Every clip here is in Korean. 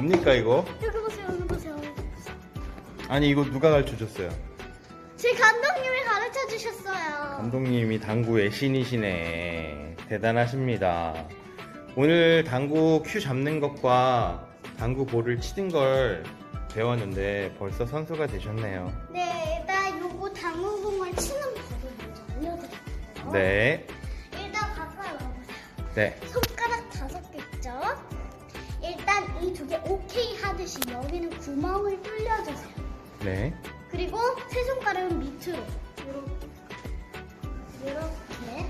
뭡니까 이거? 여기 보세요, 여기 보세요. 아니 이거 누가 가르쳐줬어요? 제 감독님이 가르쳐 주셨어요. 감독님이 당구의 신이시네. 대단하십니다. 오늘 당구 큐 잡는 것과 당구 볼을 치는 걸 배웠는데 벌써 선수가 되셨네요. 네, 일단 요거 당구공을 치는 법을 먼저 알려드릴게요. 네. 일단 가까이 와보세요. 네. 손가락 5개 있죠? 일단 이 2개 오케이 하듯이 여기는 구멍을 뚫려주세요. 네. 그리고 세 손가락은 밑으로 이렇게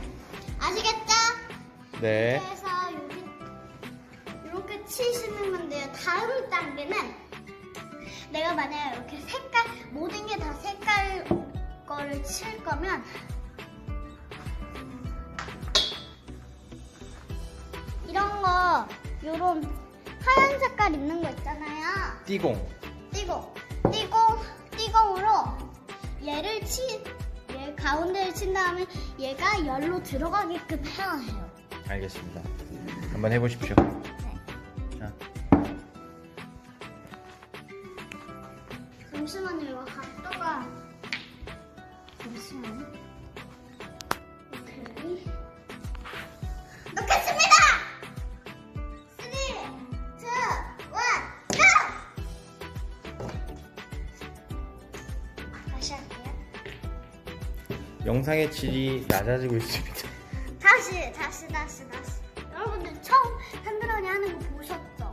아시겠죠? 네. 그래서 여기 이렇게 치시는 건데요. 다음 단계는 내가 만약에 이렇게 색깔 모든 게 다 색깔 거를 칠 거면 이런 거 요런 하얀 색깔 있는 거 있잖아요. 띠공. 띠공으로 얘 가운데를 친 다음에 얘가 열로 들어가게끔 해야 해요. 알겠습니다. 한번 해보십시오. 네. 자. 잠시만요. 이거 각도가 잠시만요. 오케이. 넣겠습니다! 3, 2, 1, GO! 다시 할게요. 영상의 질이 낮아지고 있습니다. 다시. 여러분들 처음 핸드러니 하는 거 보셨죠?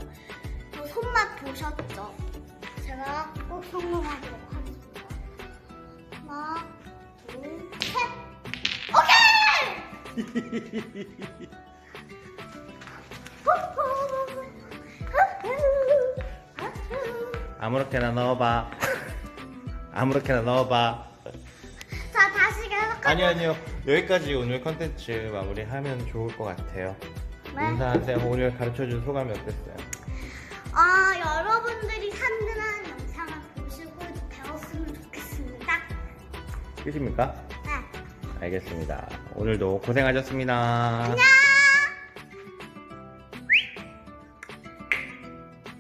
저 손맛 보셨죠? 제가 꼭 성공하도록 하겠습니다. 하나, 둘, 셋! 오케이! 아무렇게나 넣어봐. 아무렇게나 넣어봐. 자, 다시 계속. 아니요. 여기까지 오늘 컨텐츠 마무리하면 좋을 것 같아요. 네. 인사하세요. 오늘 가르쳐준 소감이 어땠어요? 여러분들이 산드라는 영상을 보시고 배웠으면 좋겠습니다. 끝입니까? 네. 알겠습니다. 오늘도 고생하셨습니다. 안녕!